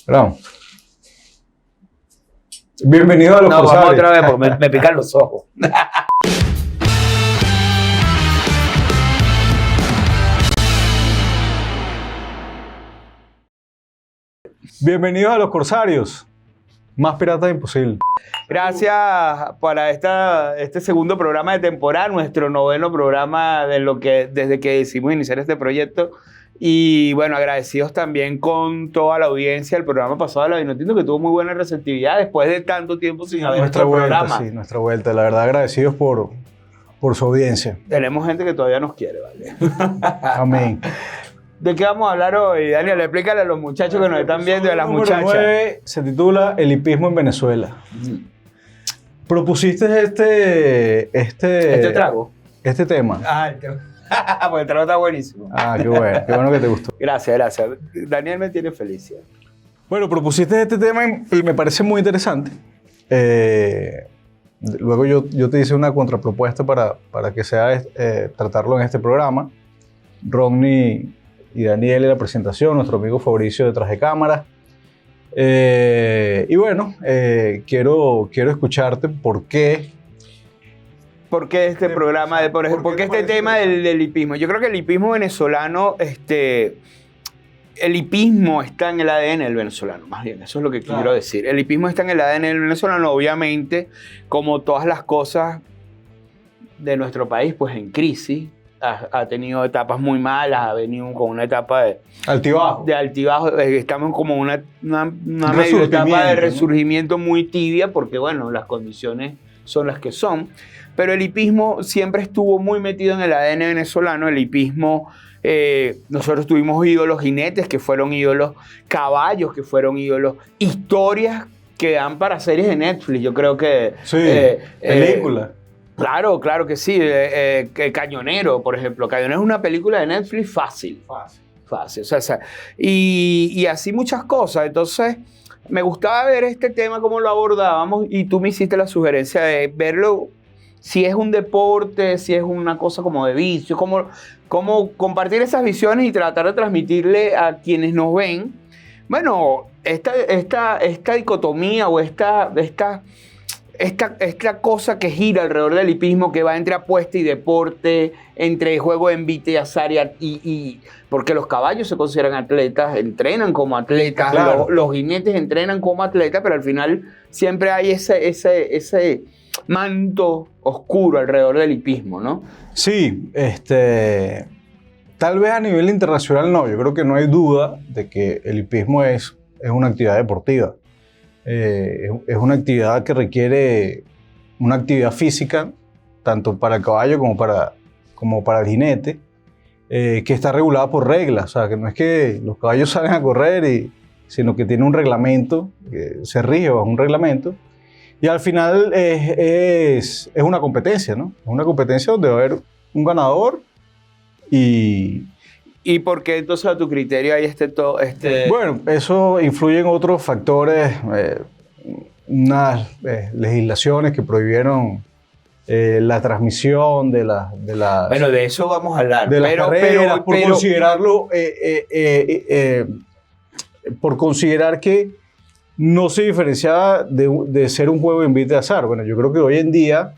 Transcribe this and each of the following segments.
Bravo. Bienvenido a los No, Corsarios. vamos otra vez porque me pican los ojos. Bienvenidos a los Corsarios. Más piratas imposible. Gracias para este segundo programa de temporada, nuestro noveno programa desde que decidimos iniciar este proyecto. Y bueno, agradecidos también con toda la audiencia del programa pasado de La Vinotinto, que tuvo muy buena receptividad después de tanto tiempo sin haber Nuestra hecho vuelta, programa. sí, nuestra vuelta. La verdad, agradecidos por su audiencia. Tenemos gente que todavía nos quiere, ¿vale? Amén. ¿De qué vamos a hablar hoy, Daniel? Explícale a los muchachos que nos están viendo y a las Número muchachas. 9 se titula El hipismo en Venezuela. Propusiste ¿Este trago? este tema. Pues el trago está buenísimo. Qué bueno que te gustó. Gracias. Daniel me tiene feliz. Bueno, propusiste este tema y me parece muy interesante. Luego yo te hice una contrapropuesta para que sea tratarlo en este programa. Rodney y Daniel en la presentación, nuestro amigo Fabricio detrás de cámara. Y bueno, quiero escucharte por qué. ¿Por qué este programa? ¿Por qué este tema del hipismo? Yo creo que el hipismo venezolano, el hipismo está en el ADN del venezolano, más bien, eso es lo que quiero decir. El hipismo está en el ADN del venezolano, obviamente, como todas las cosas de nuestro país, pues en crisis. Ha tenido etapas muy malas, ha venido con una etapa de altibajo. Estamos como una medio etapa de resurgimiento, ¿no? Muy tibia, porque bueno, las condiciones son las que son. Pero el hipismo siempre estuvo muy metido en el ADN venezolano. El hipismo, nosotros tuvimos ídolos, jinetes que fueron ídolos, caballos que fueron ídolos, historias que dan para series de Netflix. Yo creo que... Sí, película. Claro que sí. Cañonero, por ejemplo. Cañonero es una película de Netflix fácil. O sea, y así muchas cosas. Entonces, me gustaba ver este tema, cómo lo abordábamos, y tú me hiciste la sugerencia de verlo, si es un deporte, si es una cosa como de vicio, cómo compartir esas visiones y tratar de transmitirle a quienes nos ven, bueno, esta dicotomía o esta cosa que gira alrededor del hipismo, que va entre apuesta y deporte, entre juego de envite y azar, y porque los caballos se consideran atletas, entrenan como atletas, claro. los jinetes entrenan como atletas, pero al final siempre hay ese manto oscuro alrededor del hipismo, ¿no? Sí, tal vez a nivel internacional no. Yo creo que no hay duda de que el hipismo es una actividad deportiva. Es una actividad que requiere una actividad física, tanto para el caballo como para el jinete, que está regulada por reglas. O sea, que no es que los caballos salen a correr, sino que tiene un reglamento, se rige bajo un reglamento. Y al final es una competencia, ¿no? Es una competencia donde va a haber un ganador y... ¿Y por qué entonces a tu criterio hay Bueno, eso influye en otros factores, unas legislaciones que prohibieron la transmisión de las... Bueno, de eso vamos a hablar. De las carreras, por considerar que no se diferenciaba de ser un juego de envite de azar. Bueno, yo creo que hoy en día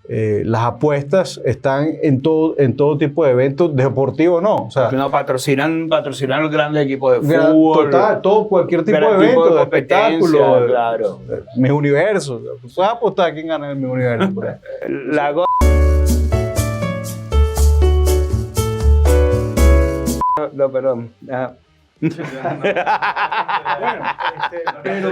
las apuestas están en todo tipo de eventos, deportivos o no. O sea, no, patrocinan los grandes equipos de fútbol. Total, cualquier tipo de evento, de espectáculo. Claro. Mis universos. ¿Puedes apostar quién gana en mis universos? Por ahí? No, perdón. Pero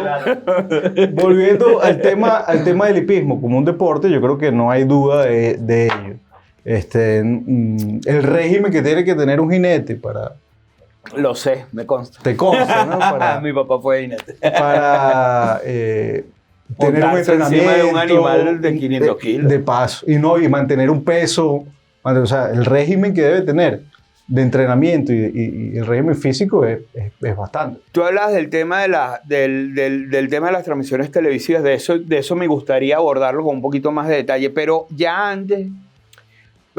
volviendo al tema del hipismo como un deporte, yo creo que no hay duda de ello. El régimen que tiene que tener un jinete para... Lo sé, me consta. Te consta, ¿no? Mi papá fue jinete. Para tener un entrenamiento de un animal de 500 kilos. De paso. Y mantener un peso. O sea, el régimen que debe tener de entrenamiento y el régimen físico es bastante. Tú hablas del tema del tema de las transmisiones televisivas, de eso me gustaría abordarlo con un poquito más de detalle, pero ya antes,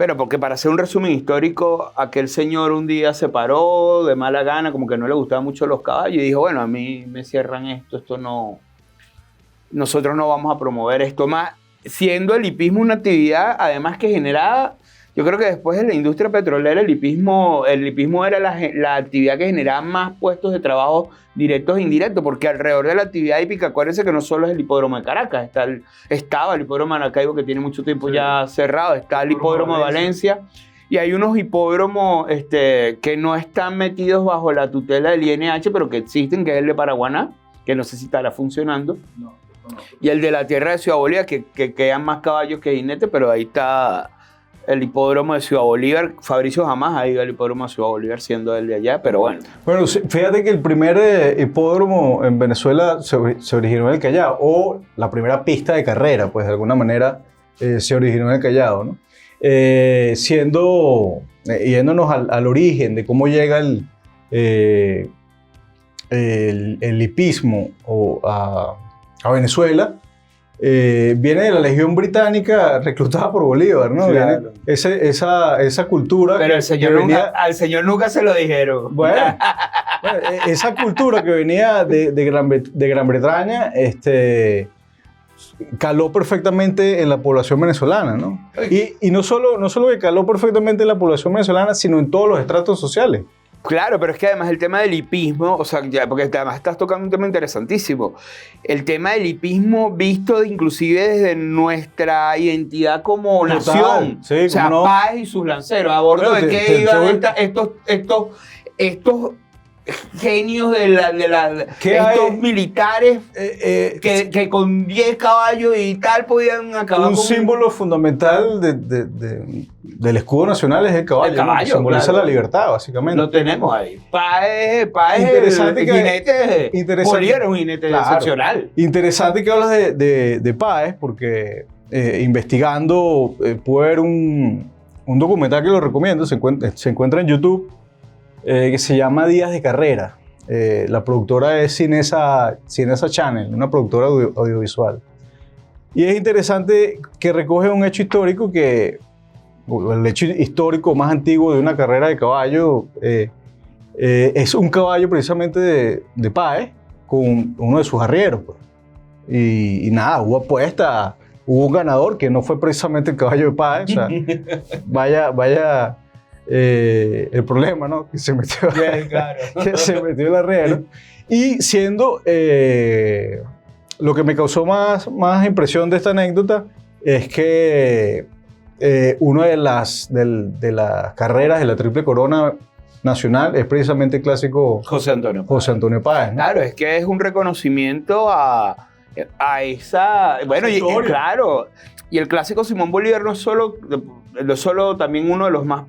Bueno, porque para hacer un resumen histórico, aquel señor un día se paró de mala gana, como que no le gustaban mucho los caballos, y dijo, bueno, a mí me cierran esto no, nosotros no vamos a promover esto más, siendo el hipismo una actividad, además que generaba, yo creo que después de la industria petrolera, el hipismo era la actividad que generaba más puestos de trabajo directos e indirectos, porque alrededor de la actividad hípica, acuérdense que no solo es el hipódromo de Caracas, estaba el hipódromo de Maracaibo, que tiene mucho tiempo ya cerrado, está el hipódromo de Valencia, y hay unos hipódromos que no están metidos bajo la tutela del INH, pero que existen, que es el de Paraguaná, que no sé si estará funcionando, y el de la tierra de Ciudad Bolívar, que quedan más caballos que jinetes, pero ahí está el hipódromo de Ciudad Bolívar. Fabricio jamás ha ido al hipódromo de Ciudad Bolívar siendo el de allá, pero bueno. Bueno, fíjate que el primer hipódromo en Venezuela se originó en el Callao, o la primera pista de carrera, pues de alguna manera se originó en el Callao, ¿no? Yéndonos al origen de cómo llega el hipismo a Venezuela, viene de la Legión Británica reclutada por Bolívar, ¿no? Claro. Viene esa cultura. Pero al señor nunca se lo dijeron. Bueno, esa cultura que venía de Gran Bretaña caló perfectamente en la población venezolana, ¿no? Y no solo que caló perfectamente en la población venezolana, sino en todos los estratos sociales. Claro, pero es que además el tema del hipismo, o sea, porque además estás tocando un tema interesantísimo. El tema del hipismo visto inclusive desde nuestra identidad como nación. Sí, o sea, no. Páez y sus lanceros. ¿A bordo de qué iban estos genios estos militares que con 10 caballos y tal podían acabar un símbolo fundamental del escudo nacional es el caballo, ¿no? Que simboliza claro. La libertad, básicamente. Lo tenemos ahí. Páez Interesante el jinete. Bolívar es un jinete excepcional. Interesante que hablas de Páez, porque investigando pude ver un documental que lo recomiendo, se encuentra en YouTube, que se llama Días de Carrera. La productora es Cinesa Channel, una productora audiovisual. Y es interesante que recoge un hecho histórico el hecho histórico más antiguo de una carrera de caballo es un caballo precisamente de Páez con uno de sus arrieros, pues. Y nada, hubo apuesta, hubo un ganador que no fue precisamente el caballo de Páez. O sea, vaya el problema, ¿no? Que se metió, claro. que se metió el arriero. Y siendo lo que me causó más impresión de esta anécdota es que una de las carreras de la Triple Corona Nacional es precisamente el clásico José Antonio Páez, ¿no? Claro, es que es un reconocimiento a esa... Bueno, claro, y el clásico Simón Bolívar no es solo también uno de los más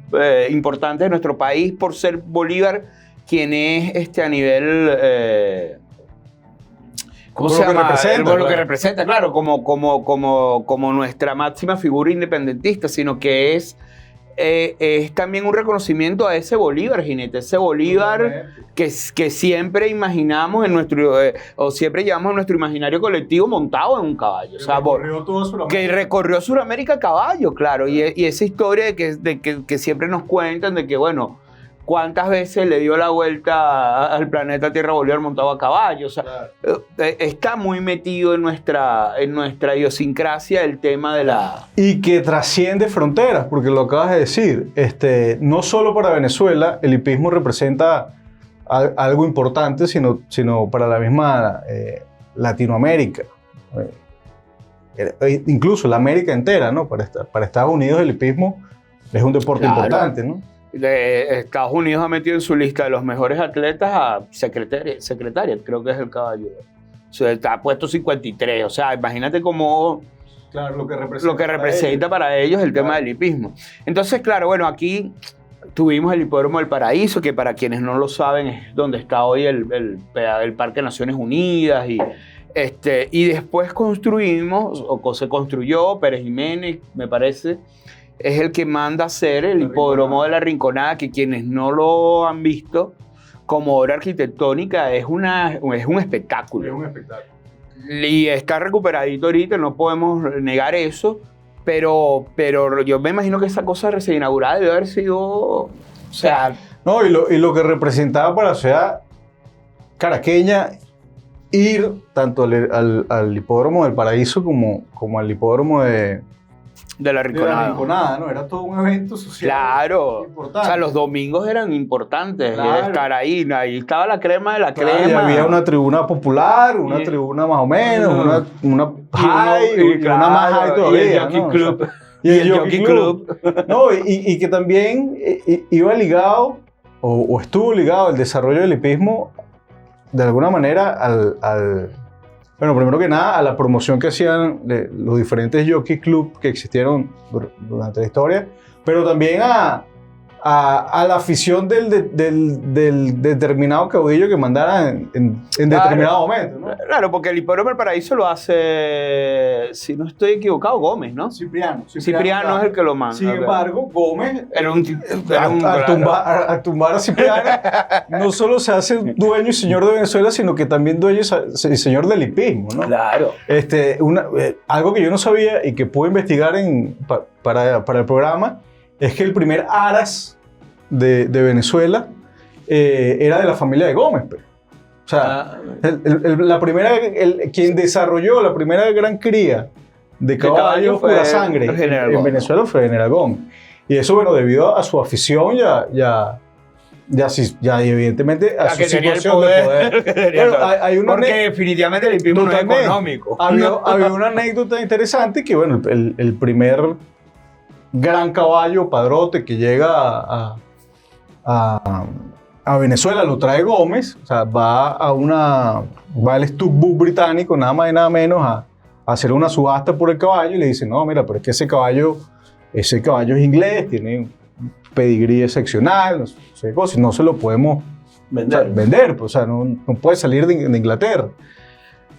importantes de nuestro país por ser Bolívar quien es a nivel... ¿Cómo se llama? Por lo que representa, claro, como nuestra máxima figura independentista, sino que es también un reconocimiento a ese Bolívar, jinete, ese Bolívar que siempre imaginamos o siempre llevamos en nuestro imaginario colectivo montado en un caballo. Que recorrió Sudamérica a caballo, claro, y esa historia de que siempre nos cuentan de que, bueno, cuántas veces le dio la vuelta al planeta Tierra Bolívar montado a caballo. O sea, claro. Está muy metido en nuestra idiosincrasia el tema de la... Y que trasciende fronteras, porque lo acabas de decir. No solo para Venezuela el hipismo representa algo importante, sino para la misma Latinoamérica. Incluso la América entera, ¿no? Para Estados Unidos el hipismo es un deporte importante, ¿no? Estados Unidos ha metido en su lista de los mejores atletas a secretaria, creo que es el caballo. O sea, está puesto 53. O sea, imagínate cómo... Claro, lo que representa para ellos el tema del hipismo. Entonces, claro, bueno, aquí tuvimos el Hipódromo del Paraíso, que para quienes no lo saben es donde está hoy el Parque Naciones Unidas. Y después se construyó, Pérez Jiménez, me parece, es el que manda hacer el Hipódromo de la Rinconada, que quienes no lo han visto, como obra arquitectónica, es un espectáculo. Es un espectáculo. Y está recuperadito ahorita, no podemos negar eso, Pero yo me imagino que esa cosa recién inaugurada debe haber sido... O sea... No, y lo que representaba para la ciudad caraqueña ir tanto al hipódromo del Paraíso como al hipódromo de la Rinconada. Rinconada, ¿no? Era todo un evento social. Claro. Importante. O sea, los domingos eran importantes. Claro. Estar ahí. Ahí estaba la crema de la Claro, y crema. había una tribuna popular, una tribuna más o menos, una high, y una más high todavía. Y el Jockey ¿no? Club. O sea, y el Jockey Club. No, y que también iba ligado, o estuvo ligado el desarrollo del hipismo, de alguna manera, bueno, primero que nada, a la promoción que hacían los diferentes Jockey Club que existieron durante la historia, pero también a la afición del determinado caudillo que mandara en determinado momento, ¿no? Claro, porque el hipódromo del Paraíso lo hace, si no estoy equivocado, Gómez, ¿no? Cipriano Es el que lo manda. Sin embargo, Gómez, al tumbar a Cipriano, no solo se hace dueño y señor de Venezuela, sino que también dueño y señor del hipismo, ¿no? Claro. Algo que yo no sabía y que pude investigar para el programa es que el primer aras de Venezuela era de la familia de Gómez. Pero. O sea, quien desarrolló la primera gran cría de caballos pura sangre en Venezuela fue General Gómez. Y eso, bueno, debido a su afición ya evidentemente a su situación de poder. Bueno, porque definitivamente el hipismo no es económico. Había una anécdota interesante que, bueno, el primer gran caballo padrote que llega a Venezuela lo trae Gómez, o sea, va al Stuckbook británico, nada más y nada menos, a hacer una subasta por el caballo y le dice, no, mira, pero es que ese caballo es inglés, tiene un pedigrí excepcional, no sé qué cosa, no se lo podemos vender, pues, o sea, no puede salir de Inglaterra.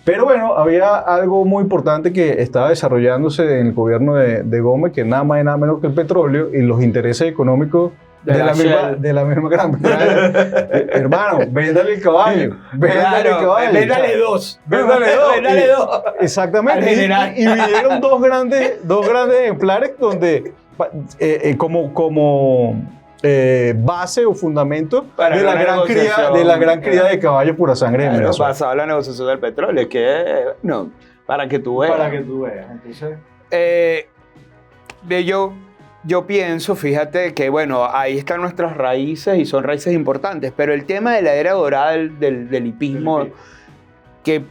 Pero bueno, había algo muy importante que estaba desarrollándose en el gobierno de Gómez, que nada más y nada menos que el petróleo y los intereses económicos de la misma Gran Bretaña. Hermano, véndale el caballo. Véndale dos. Exactamente. Y vinieron dos grandes ejemplares donde como base o fundamento de la gran cría de caballos pura sangre en Venezuela. Pasaba la negociación del petróleo, que no, para que tú veas. Entonces, yo pienso, fíjate que bueno, ahí están nuestras raíces y son raíces importantes, pero el tema de la era dorada del hipismo, que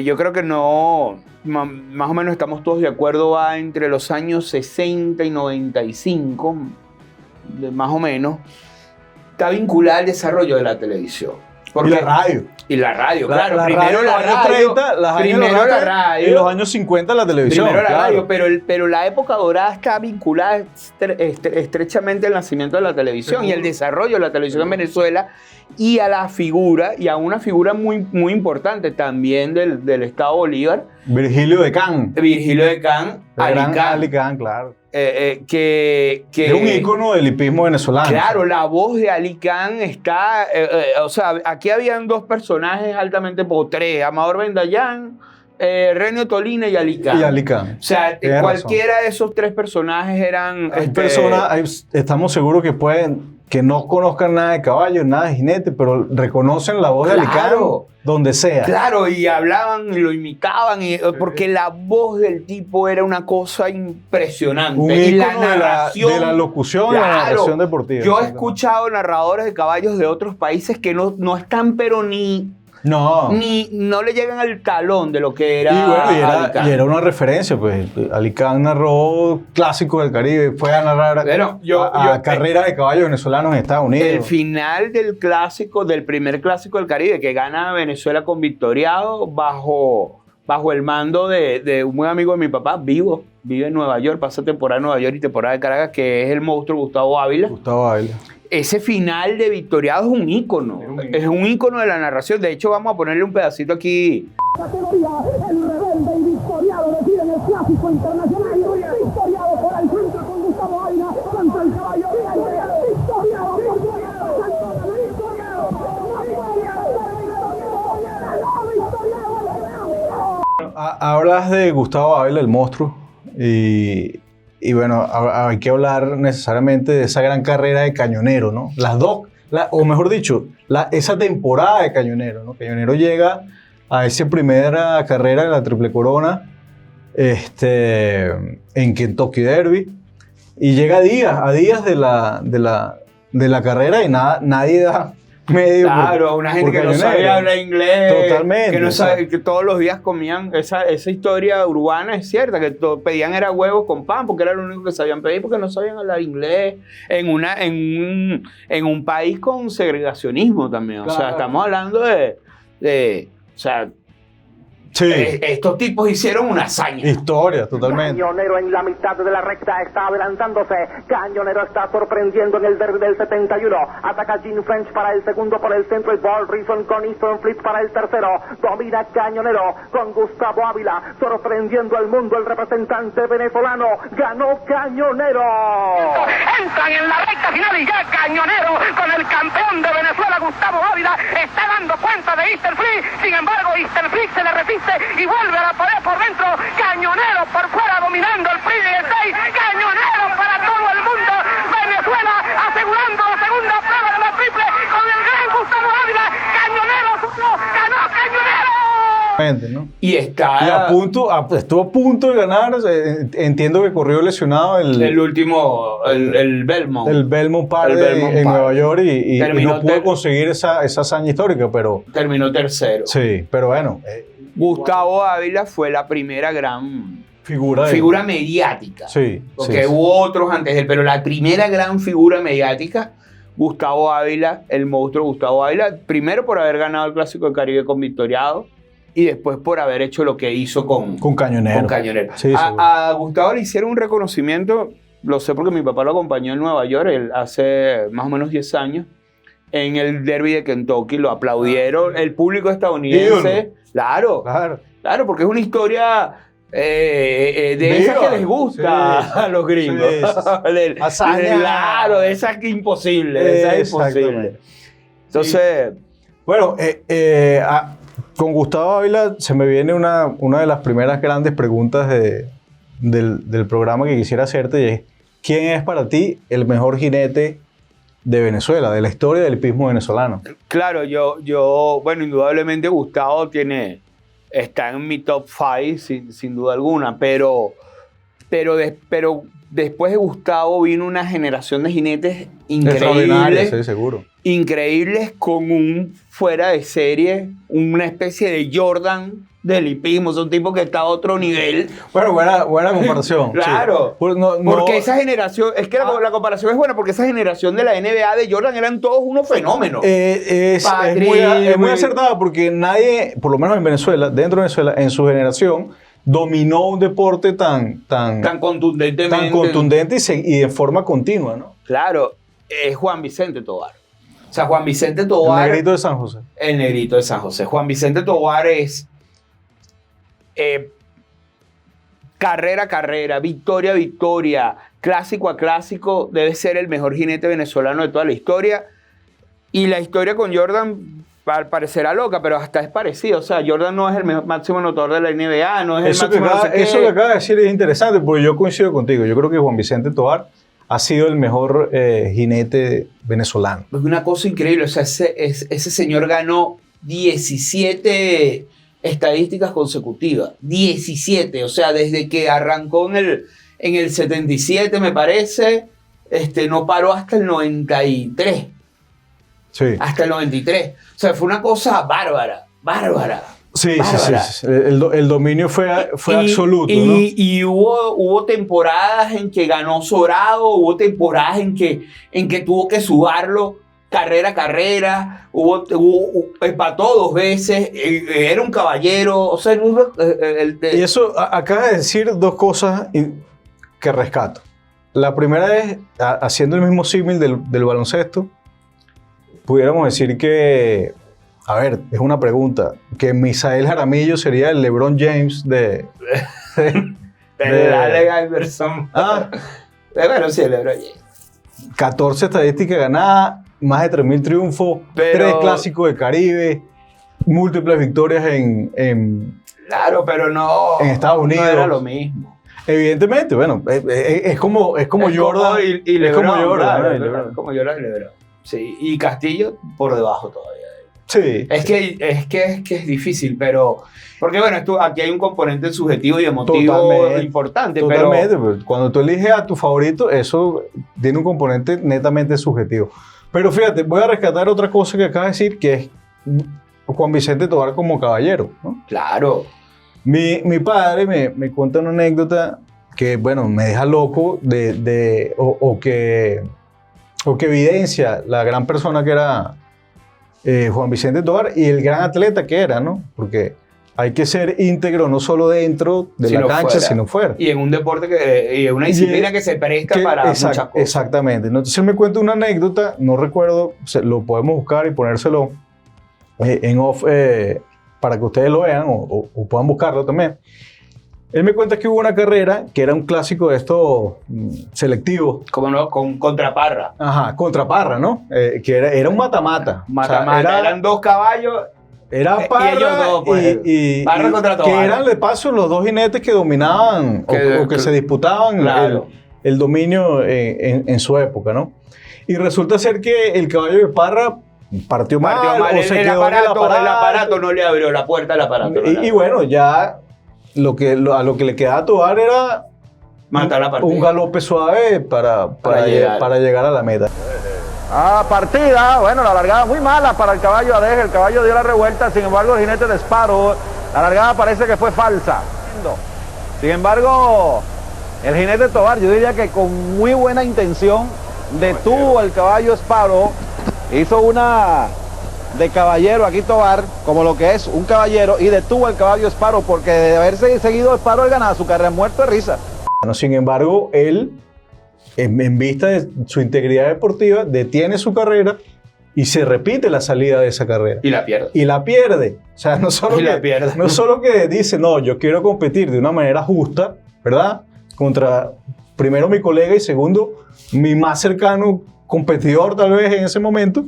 yo creo que no, más o menos estamos todos de acuerdo, va entre los años 60 y 95, más o menos, está vinculada al desarrollo de la televisión. Y la radio. Claro. Primero la radio. Primero la radio. Y los años 50 la televisión. Primero la radio, pero la época dorada está vinculada estrechamente al nacimiento de la televisión y al desarrollo de la televisión en Venezuela y a la figura, y a una figura muy, muy importante también del Estado Bolívar. Virgilio de Can, Ali Can, claro. Que es un ícono del hipismo venezolano. Claro, la voz de Ali Can está... o sea, aquí habían dos personajes altamente tres, Amador Bendayán, Renio Tolina y Ali Can. O sea, cualquiera de esos tres personajes eran... Estamos seguros que no conozcan nada de caballos, nada de jinete, pero reconocen la voz de Ali Can donde sea. Claro, y hablaban y lo imitaban, porque la voz del tipo era una cosa impresionante. Un ícono de la locución y la narración deportiva. Yo he escuchado narradores de caballos de otros países que no están, pero no le llegan al talón de lo que era. Y era una referencia, pues. Ali Can narró clásicos del Caribe, fue a narrar carreras de caballos venezolanos en Estados Unidos. El final del primer clásico del Caribe, que gana Venezuela con Victoriado bajo el mando de un buen amigo de mi papá, vive en Nueva York, pasa temporada en Nueva York y temporada de Caracas, que es el monstruo Gustavo Ávila. Ese final de Victoriado es un ícono. Es un ícono de la narración. De hecho, vamos a ponerle un pedacito aquí. Categoría, el rebelde y Victoriado deciden el clásico internacional. Victoriado por el centro con Gustavo Ávila contra el caballo. Victoriado. Hablas de Gustavo Ávila, el monstruo. Y bueno, hay que hablar necesariamente de esa gran carrera de Cañonero, ¿no? Las dos, o mejor dicho, esa temporada de Cañonero, ¿no? Cañonero llega a esa primera carrera de la Triple Corona en Kentucky Derby y llega a días de la carrera y nadie da medio. Claro, una gente que no sabía hablar inglés. Totalmente. Que no sabe, que todos los días comían. Esa historia urbana es cierta, que pedían era huevos con pan, porque era lo único que sabían pedir, porque no sabían hablar inglés. En un país con segregacionismo también. Claro. O sea, estamos hablando de o sea, Sí. Estos tipos hicieron una hazaña. Historia, totalmente. Cañonero en la mitad de la recta está adelantándose. Cañonero está sorprendiendo en el derby del 71. Ataca Gene French para el segundo por el centro y Paul Reason con Easton Fleet para el tercero. Domina Cañonero con Gustavo Ávila. Sorprendiendo al mundo el representante venezolano. Ganó Cañonero. Entran en la recta final y ya Cañonero con el campeón de Venezuela, Gustavo Ávila, está dando cuenta de Easton Fleet. Sin embargo, Easton Fleet se le repite y vuelve a la pared por dentro. Cañonero por fuera dominando el Prix de 6. Cañonero para todo el mundo. Venezuela asegurando la segunda prueba de la triple con el gran Gustavo Ávila. Cañonero ganó Cañonero. ¿No? Y está. Y estuvo a punto de ganar. Entiendo que corrió lesionado el último, el Belmont. El Belmont Park en Nueva York y no pudo conseguir esa hazaña histórica, pero. Terminó tercero. Sí, pero bueno. Gustavo Ávila fue la primera gran figura mediática. Sí. Porque sí, hubo otros antes de él, pero la primera gran figura mediática, Gustavo Ávila, el monstruo Gustavo Ávila, primero por haber ganado el Clásico del Caribe con Victoriado y después por haber hecho lo que hizo con Cañonero. Sí, a Gustavo le hicieron un reconocimiento, lo sé porque mi papá lo acompañó en Nueva York hace más o menos 10 años, en el derby de Kentucky, lo aplaudieron, el público estadounidense. Claro, porque es una historia de esas que les gusta a los gringos. Sí. Hazaña. Claro, de esas que imposible, de esas imposible. Entonces, bueno, con Gustavo Ávila se me viene una de las primeras grandes preguntas del programa que quisiera hacerte y es, ¿quién es para ti el mejor jinete de Venezuela, de la historia del hipismo venezolano? Claro, yo bueno, indudablemente Gustavo está en mi top 5 sin duda alguna, pero después de Gustavo vino una generación de jinetes increíbles, sí, seguro. Increíbles con un fuera de serie, una especie de Jordan del hipismo, es un tipo que está a otro nivel. Bueno, buena comparación. Claro, sí. Porque esa generación, es que la comparación es buena porque esa generación de la NBA de Jordan eran todos unos fenómenos. Es muy acertada porque nadie, por lo menos en Venezuela, dentro de Venezuela, en su generación, dominó un deporte tan contundente y de forma continua, ¿no? Claro, es Juan Vicente Tovar. O sea, Juan Vicente Tovar... El negrito de San José. El negrito de San José. Juan Vicente Tovar es... carrera a carrera, victoria a victoria, clásico a clásico, debe ser el mejor jinete venezolano de toda la historia. Y la historia con Jordan parecerá loca, pero hasta es parecido. O sea, Jordan no es el máximo anotador de la NBA, no es eso el máximo... Eso que acaba de decir es interesante, porque yo coincido contigo. Yo creo que Juan Vicente Tovar ha sido el mejor jinete venezolano. Es una cosa increíble. O sea, ese señor ganó 17... estadísticas consecutivas, 17, o sea, desde que arrancó en el 77, me parece, no paró hasta el 93. Sí. Hasta el 93. O sea, fue una cosa bárbara. Sí. El dominio fue absoluto, ¿no? Y hubo temporadas en que ganó sobrado, hubo temporadas en que tuvo que sudarlo carrera a carrera, empató 2 veces, era un caballero, o sea... Y eso acaba de decir 2 cosas que rescato. La primera es, haciendo el mismo símil del baloncesto, pudiéramos decir que, a ver, es una pregunta, que Misael Jaramillo sería el LeBron James de Allen Iverson. Bueno, sí, el LeBron James. 14 estadísticas ganadas, más de 3.000 triunfos, 3 clásicos de Caribe, múltiples victorias Claro, pero no... En Estados Unidos. No era lo mismo. Evidentemente, bueno, es como Jordan. Es como LeBron, Jordan, claro, ¿no? y LeBron. Como Jordan y LeBron. Sí, y Castillo por debajo todavía. Sí. Es que es difícil, pero... Porque bueno, aquí hay un componente subjetivo y emotivo Totalmente. importante, Totalmente, pero... pero cuando tú eliges a tu favorito, eso tiene un componente netamente subjetivo. Pero fíjate, voy a rescatar otra cosa que acabas de decir, que es Juan Vicente Tovar como caballero, ¿no? Claro. Mi padre me cuenta una anécdota que, bueno, me deja loco o que evidencia la gran persona que era Juan Vicente Tovar y el gran atleta que era, ¿no? Porque hay que ser íntegro no solo dentro de la cancha, fuera. sino fuera. Y en un deporte y en una disciplina que se presta para muchas cosas. Exactamente. Entonces él me cuenta una anécdota, no recuerdo, lo podemos buscar y ponérselo en off para que ustedes lo vean o puedan buscarlo también. Él me cuenta que hubo una carrera que era un clásico de estos selectivos. Como no, contra Parra. Ajá, contra Parra, ¿no? Que era un mata-mata. Mata-mata. O sea, eran dos caballos. Era Parra y ellos dos, pues. Parra contra Tovar. Que eran de paso los dos jinetes que dominaban o que se disputaban claro. el dominio en su época, ¿no? Y resulta ser que el caballo de Parra partió mal o se quedó en el aparato. El aparato no le abrió la puerta al aparato. Y bueno, ya a lo que le quedaba a Tovar era matar la partida. Un galope suave para llegar a la meta. Partida, bueno, la largada muy mala para el caballo Adeje, el caballo dio la revuelta, sin embargo el jinete de Sparrow, la largada parece que fue falsa. Sin embargo, el jinete Tovar, yo diría que con muy buena intención, detuvo al caballo Sparrow, hizo una de caballero aquí Tovar, como lo que es un caballero, y detuvo al caballo Sparrow, porque de haberse seguido Sparrow él ganaba su carrera muerto de risa. Bueno, sin embargo, él, en vista de su integridad deportiva, detiene su carrera y se repite la salida de esa carrera. Y la pierde. Y la pierde. O sea, no solo que dice, no, yo quiero competir de una manera justa, ¿verdad? Contra, primero, mi colega y segundo, mi más cercano competidor tal vez en ese momento,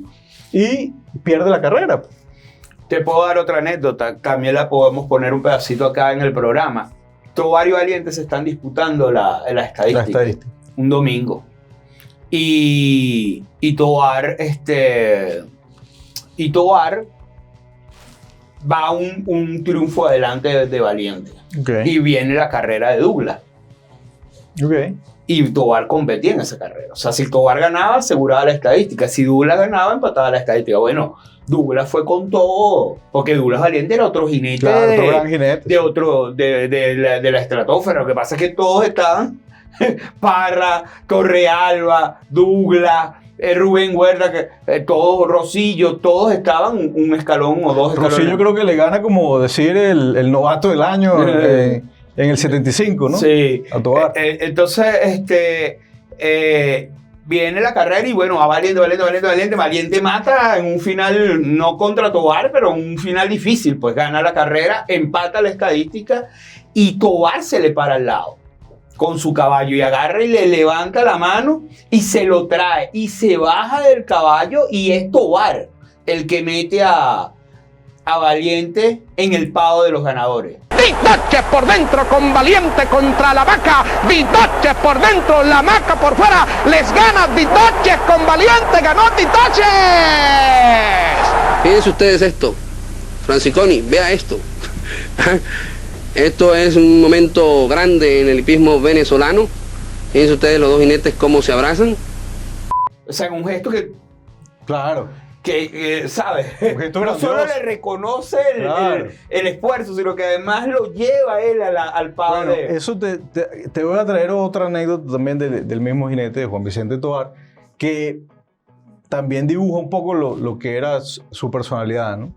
y pierde la carrera. Te puedo dar otra anécdota, también la podemos poner un pedacito acá en el programa. Tovar y Valiente se están disputando la estadística. Un domingo. Y Tovar va un triunfo adelante de Valiente. Okay. Y viene la carrera de Douglas. Okay. Y Tovar competía en esa carrera. O sea, si Tovar ganaba, aseguraba la estadística. Si Douglas ganaba, empataba la estadística. Bueno, Douglas fue con todo. Porque Douglas Valiente era otro jinete. Claro, otro gran jinete. De la estratosfera. Lo que pasa es que todos estaban... Parra, Torrealba, Douglas, Rubén Huerta, todos, Rosillo, todos estaban un escalón o dos escalones. Rosillo creo que le gana, como decir, el novato del año en el 75, ¿no? Sí. A Tovar. Entonces, viene la carrera y bueno, va Valiente mata en un final, no contra Tovar, pero un final difícil, pues gana la carrera, empata la estadística y Tovar se le para al lado con su caballo y agarra y le levanta la mano y se lo trae y se baja del caballo y es Tovar el que mete a Valiente en el pavo de los ganadores. Vidoche por dentro con Valiente contra la vaca. Vidoche por dentro, la maca por fuera. Les gana Vidoche con Valiente. Ganó Vidoche. Fíjense ustedes esto. Franciconi, vea esto. Esto es un momento grande en el hipismo venezolano. Fíjense ustedes los dos jinetes cómo se abrazan. O sea, un gesto que... Claro. ¿Sabes? No solo le reconoce claro. el esfuerzo, sino que además lo lleva él al pavo. Bueno, eso te voy a traer otra anécdota también del mismo jinete de Juan Vicente Tovar, que también dibuja un poco lo que era su personalidad, ¿no?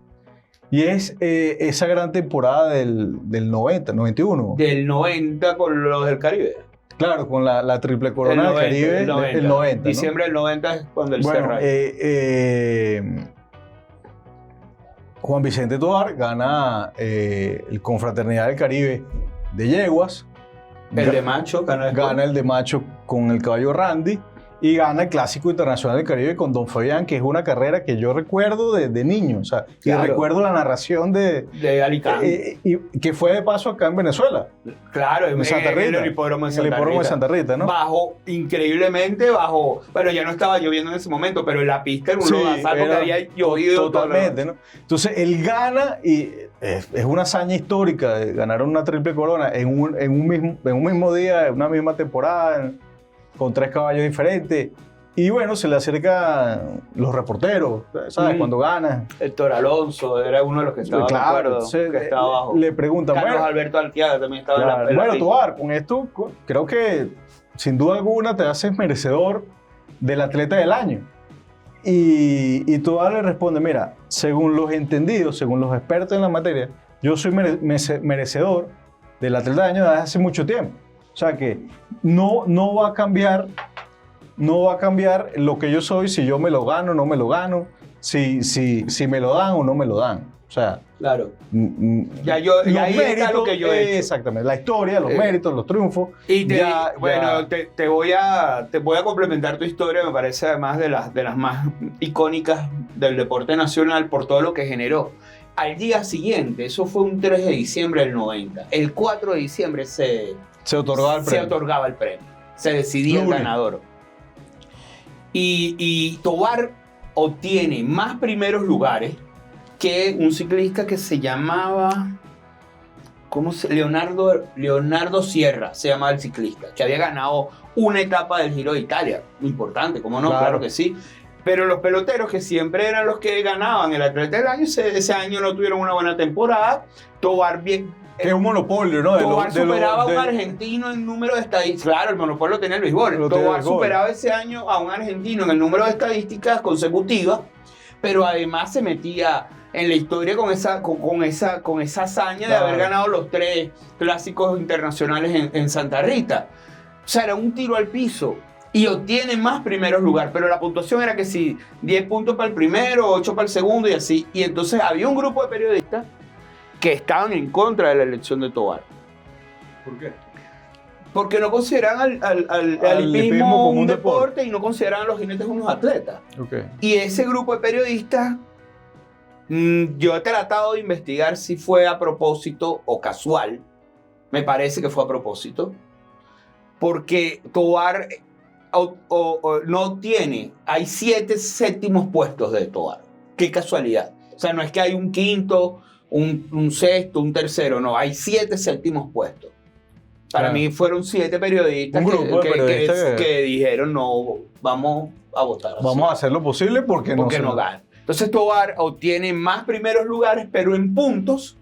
Y es esa gran temporada del 90, 91. Del 90 con los del Caribe. Claro, con la triple corona del Caribe del 90. Diciembre del 90 es cuando el bueno, cerra. Juan Vicente Tovar gana el Confraternidad del Caribe de yeguas. El de macho gana el de macho con el caballo Randy. y gana el Clásico Internacional del Caribe con Don Fabián, que es una carrera que yo recuerdo de niño, o sea, Claro. y recuerdo la narración de Alicante. y que fue de paso acá en Venezuela, Claro, en Santa Rita, el hipódromo de en el hipódromo de Santa Rita, ¿no? Increíblemente bajo, bueno, ya no estaba lloviendo en ese momento, pero en la pista era un lodazal porque era había llovido totalmente, ¿no? Entonces él gana y es una hazaña histórica de ganar una triple corona en un mismo día, en una misma temporada, con 3 caballos diferentes. Y bueno, se le acercan los reporteros, ¿sabes? Mm. Cuando gana. Héctor Alonso era uno de los que estaba, me acuerdo, entonces, que estaba abajo. le preguntan, Carlos bueno, Alberto Alquiaga también estaba claro, en la bueno, pista. Tobar, con esto creo que sin duda alguna te haces merecedor del atleta del año. Y Tobar le responde, mira, según los entendidos, según los expertos en la materia, yo soy merecedor del atleta del año desde hace mucho tiempo. O sea que no va a cambiar lo que yo soy si yo me lo gano o no me lo gano, si me lo dan o no me lo dan. O sea, Claro. ya ahí está lo que yo he hecho. Exactamente, la historia, los méritos, los triunfos. Y ya- te voy a complementar tu historia, me parece además de las más icónicas del deporte nacional por todo lo que generó. Al día siguiente, eso fue un 3 de diciembre del 90, el 4 de diciembre se otorgaba el premio. otorgaba el premio, se decidía el Lunes. ganador. Y Tobar obtiene más primeros lugares que un ciclista que se llamaba Leonardo Sierra, se llamaba el ciclista, que había ganado una etapa del Giro de Italia, importante, ¿cómo no? Claro que sí. Pero los peloteros, que siempre eran los que ganaban el atleta del año, ese año no tuvieron una buena temporada. Tobar bien. Que es un monopolio, ¿no? Tobar superaba a un argentino en número de estadísticas. Claro, el monopolio tenía el béisbol. Tobar superaba ese año a un argentino en el número de estadísticas consecutivas, pero además se metía en la historia con esa hazaña de haber ganado los 3 clásicos internacionales en Santa Rita. O sea, era un tiro al piso. Y obtiene más primeros lugares, pero la puntuación era que si 10 puntos para el primero, 8 para el segundo y así. Y entonces había un grupo de periodistas que estaban en contra de la elección de Tobar. ¿Por qué? Porque no consideran al hipismo como un deporte y no consideran a los jinetes unos atletas. Okay. Y ese grupo de periodistas, yo he tratado de investigar si fue a propósito o casual. Me parece que fue a propósito. Porque Tobar no tiene, hay 7 séptimos puestos de Tobar. Qué casualidad. O sea, no es que hay un quinto, un sexto, un tercero, no, hay 7 séptimos puestos. Para mí fueron 7 periodistas que dijeron, no, vamos a votar así. Vamos a hacer lo posible porque no gana. Entonces Tobar obtiene más primeros lugares, pero en puntos,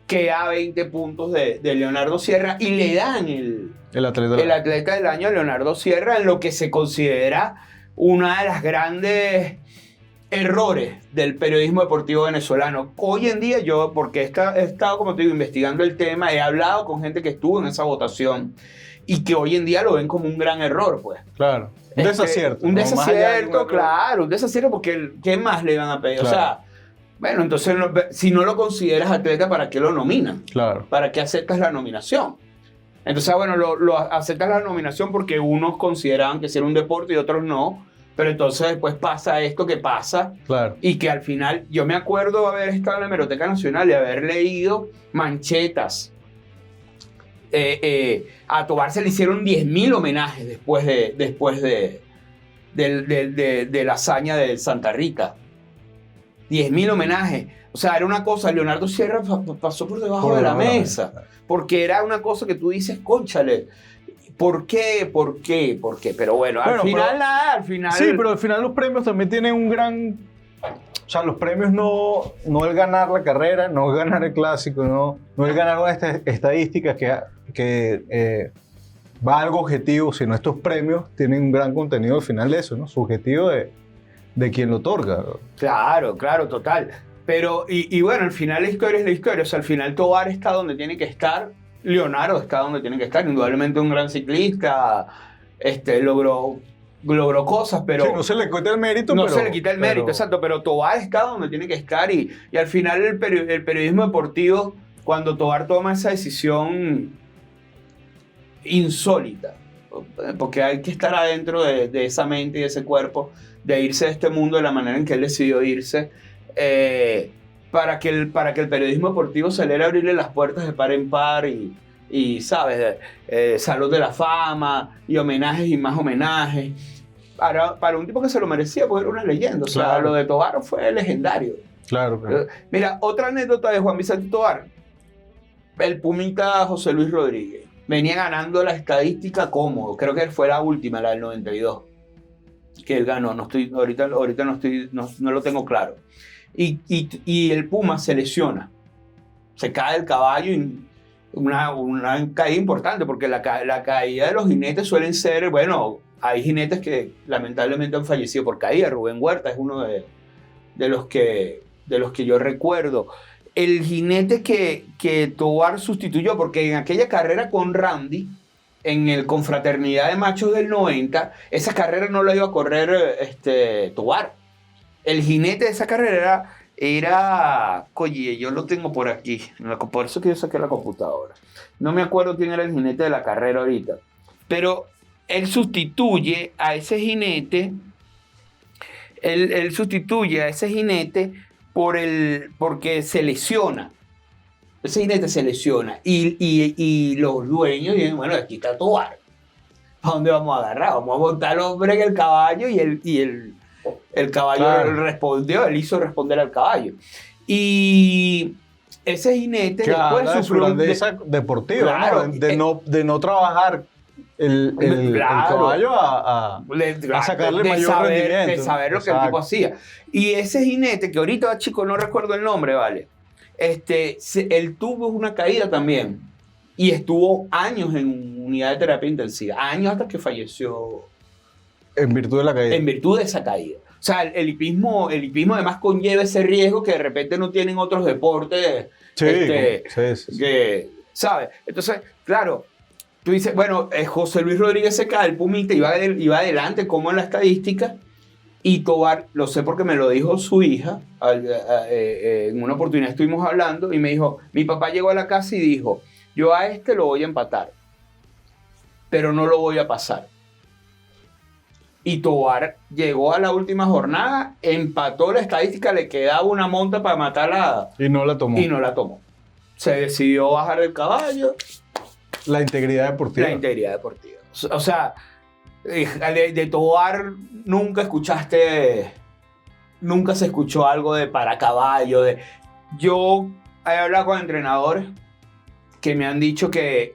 que a 20 puntos de Leonardo Sierra, y le dan el atleta del año a Leonardo Sierra, en lo que se considera una de las grandes errores del periodismo deportivo venezolano. Hoy en día yo, porque he estado, como te digo, investigando el tema, he hablado con gente que estuvo en esa votación y que hoy en día lo ven como un gran error, pues. Claro, un desacierto. Un desacierto, claro, un desacierto, porque ¿qué más le iban a pedir? Claro. O sea, bueno, entonces si no lo consideras atleta, ¿para qué lo nominan? Claro. ¿Para qué aceptas la nominación? Entonces, bueno, lo aceptas la nominación porque unos consideraban que era un deporte y otros no. Pero entonces después pasa esto que pasa. Claro. Y que al final, yo me acuerdo haber estado en la Hemeroteca Nacional y haber leído manchetas. A Tobar se le hicieron 10.000 homenajes después de la hazaña de Santa Rita. 10.000 homenajes. O sea, era una cosa, Leonardo Sierra pasó por debajo de la mesa. Porque era una cosa que tú dices, cónchale, ¿por qué? Pero bueno, al final... Sí, pero al final los premios también tienen un gran... O sea, los premios no el ganar la carrera, no el ganar el clásico, no el ganar una estadística que va a algo objetivo, sino estos premios tienen un gran contenido al final de eso, ¿no? Subjetivo de quien lo otorga. Claro, total. Pero, y bueno, al final la historia es la historia. O sea, al final Tobar está donde tiene que estar. Leonardo está donde tiene que estar. Indudablemente un gran ciclista. Logró cosas, pero... Sí, no se le quita el mérito, no se le quita el mérito, exacto. Pero Tobar está donde tiene que estar. Y al final el periodismo deportivo, cuando Tobar toma esa decisión insólita, porque hay que estar adentro de esa mente y de ese cuerpo, de irse de este mundo de la manera en que él decidió irse, para que el periodismo deportivo saliera a abrirle las puertas de par en par y ¿sabes? Salón de la Fama y homenajes y más homenajes. Para un tipo que se lo merecía, porque era una leyenda. O sea, Claro. lo de Tobar fue legendario. Claro, claro. Mira, otra anécdota de Juan Vicente Tobar. El Pumita José Luis Rodríguez venía ganando la estadística cómodo. Creo que fue la última, la del 92. Que él ganó. Ahorita no lo tengo claro. Y el Puma se lesiona. Se cae el caballo y una caída importante, porque la caída de los jinetes suelen ser, bueno, hay jinetes que lamentablemente han fallecido por caída. Rubén Huerta es uno de los que yo recuerdo. El jinete que Tobar sustituyó, porque en aquella carrera con Randy, en el Confraternidad de Machos del 90, esa carrera no la iba a correr Tobar. El jinete de esa carrera era... Oye, yo lo tengo por aquí, por eso que yo saqué la computadora. No me acuerdo quién era el jinete de la carrera ahorita, pero él sustituye a ese jinete. Él sustituye a ese jinete porque se lesiona. Ese jinete se lesiona. Y los dueños dicen, bueno, aquí está Tobar. ¿Para dónde vamos a agarrar? Vamos a montar al hombre en el caballo y el caballo respondió, él hizo responder al caballo. Y ese jinete después sufrió de esa deportiva, claro, ¿no? De no trabajar el caballo a sacarle mayor rendimiento. De saber lo que el tipo hacía. Y ese jinete, que ahorita, chico, no recuerdo el nombre, ¿vale? Él tuvo una caída también. Y estuvo años en unidad de terapia intensiva. Años hasta que falleció. En virtud de la caída. En virtud de esa caída. O sea, el hipismo además conlleva ese riesgo que de repente no tienen otros deportes. Sí. Que, ¿sabes? Entonces, claro, tú dices, bueno, José Luis Rodríguez se cae, el Pumita iba adelante como en la estadística, y Tobar, lo sé porque me lo dijo su hija, en una oportunidad estuvimos hablando, y me dijo, mi papá llegó a la casa y dijo, yo a lo voy a empatar, pero no lo voy a pasar. Y Tobar llegó a la última jornada, empató la estadística, le quedaba una monta para matarla. Y no la tomó. Y no la tomó. Se decidió bajar del caballo. La integridad deportiva. La integridad deportiva. O sea, de Tobar nunca se escuchó algo de para caballo. Yo he hablado con entrenadores que me han dicho que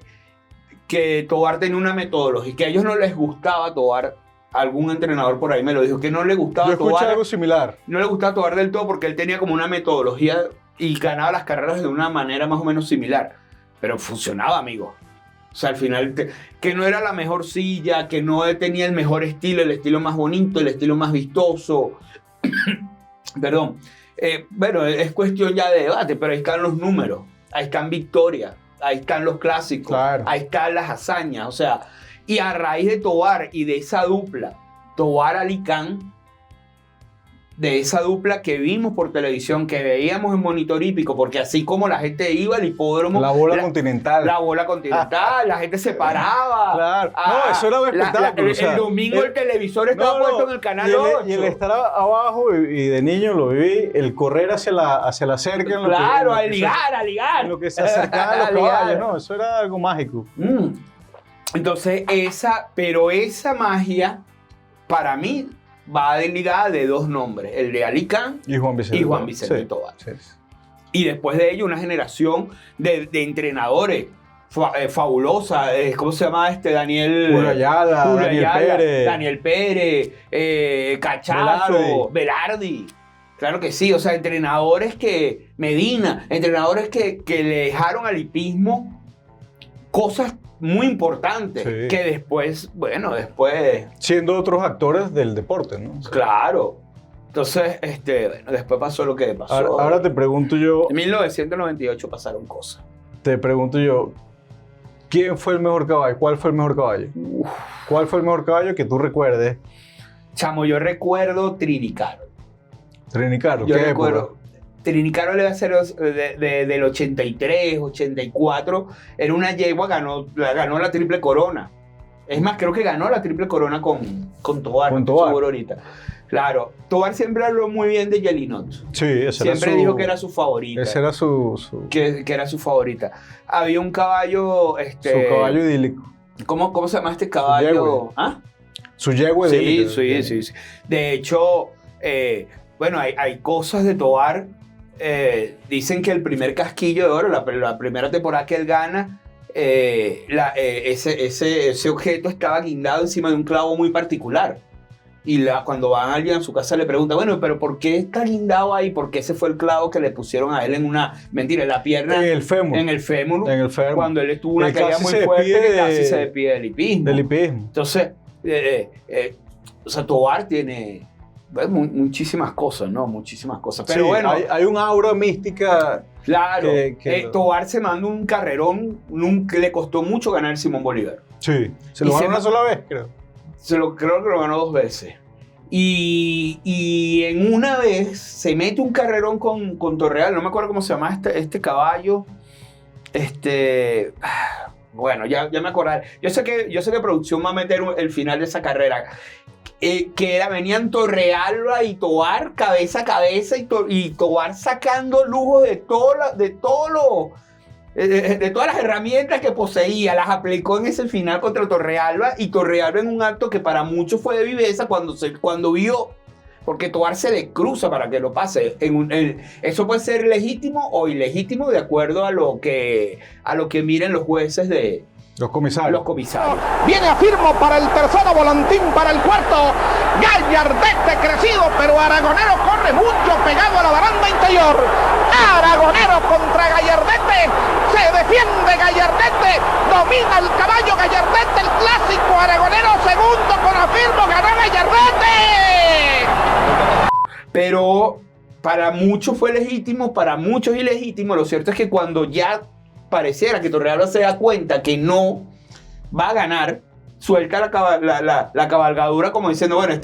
Tobar tenía una metodología, que a ellos no les gustaba Tobar. Algún entrenador por ahí me lo dijo, que no le gustaba Yo escuché algo similar. No le gustaba Tobar del todo porque él tenía como una metodología y ganaba las carreras de una manera más o menos similar. Pero funcionaba, amigo. O sea, al final, que no era la mejor silla, que no tenía el mejor estilo, el estilo más bonito, el estilo más vistoso. Perdón. Bueno, es cuestión ya de debate, pero ahí están los números, ahí están victorias, ahí están los clásicos, claro. Ahí están las hazañas. O sea, y a raíz de Tobar y de esa dupla, Tobar-Ali Khan, de esa dupla que vimos por televisión, que veíamos en Monitor Hípico, porque así como la gente iba al hipódromo... La bola continental. La bola continental, la gente se paraba. Claro. No, eso era un espectáculo. El domingo el televisor estaba puesto en el canal 8. Y el estar abajo, y de niño lo viví, el correr hacia la cerca. Claro, a ligar. En lo que se acercaban los caballos, ¿no? Eso era algo mágico. Entonces, esa magia, para mí, va ligada de dos nombres, el de Ali Khan y Juan Vicente Tobar. Sí. Y después de ello, una generación de entrenadores fabulosa. ¿Cómo se llama Daniel? Daniel Pérez, Cachazo, Velardi. Claro que sí, o sea, entrenadores que le dejaron al hipismo cosas muy importantes, sí. Que después... Siendo otros actores del deporte, ¿no? Claro. Entonces, después pasó lo que pasó. Ahora te pregunto yo... En 1998 pasaron cosas. Te pregunto yo, ¿quién fue el mejor caballo? ¿Cuál fue el mejor caballo? ¿Cuál fue el mejor caballo que tú recuerdes? Chamo, yo recuerdo Trinicaro. ¿Trinicaro? Yo recuerdo... Trinicaro le va a ser del 83, 84. Era una yegua, ganó la triple corona. Es más, creo que ganó la triple corona con Tovar. Con no estoy Tovar. seguro ahorita. Claro, Tovar siempre habló muy bien de Yelinot. Sí, ese Siempre era dijo que era su favorita. Ese era su Que era su favorita. Había un caballo, caballo idílico. ¿Cómo se llama este caballo? yegüe. ¿Ah? Su yegüe Sí, idílico. sí. De hecho, bueno, hay cosas de Tovar. Dicen que el primer casquillo de oro, la primera temporada que él gana, ese objeto estaba guindado encima de un clavo muy particular. Y cuando van alguien a su casa le pregunta, bueno, pero ¿por qué está guindado ahí? Porque ese fue el clavo que le pusieron a él en en la pierna. En el fémur. En el fémur. En el fémur. Cuando él estuvo una Él caída casi muy se fuerte despide que casi se despide del hipismo. Del hipismo. Entonces, o sea, Tovar tiene muchísimas cosas, ¿no? Muchísimas cosas. Pero Sí, bueno, hay un aura mística. claro, que Tovar se mandó un carrerón, que le costó mucho ganar el Simón Bolívar. Sí. Se lo Y ganó una sola vez, creo. Creo que lo ganó 2 veces. Y en una vez se mete un carrerón con Torreal, no me acuerdo cómo se llama este caballo. Bueno, ya me acordé. Yo sé que producción va a meter el final de esa carrera. Venían Torrealba y Tovar cabeza a cabeza y Tovar sacando lujo de todas las herramientas que poseía, las aplicó en ese final contra Torrealba, y Torrealba en un acto que para muchos fue de viveza cuando vio, porque Tovar se le cruza para que lo pase. Eso puede ser legítimo o ilegítimo de acuerdo a lo que miren los jueces de Los comisarios. Viene a firmo para el tercero, volantín para el cuarto. Gallardete crecido, pero Aragonero corre mucho pegado a la baranda interior. Aragonero contra Gallardete. Se defiende Gallardete. Domina el caballo Gallardete, el clásico. Aragonero segundo con afirmo. Ganó Gallardete. Pero para muchos fue legítimo, para muchos ilegítimo. Lo cierto es que cuando ya pareciera que Torrealba se da cuenta que no va a ganar, suelta la cabalgadura como diciendo, bueno,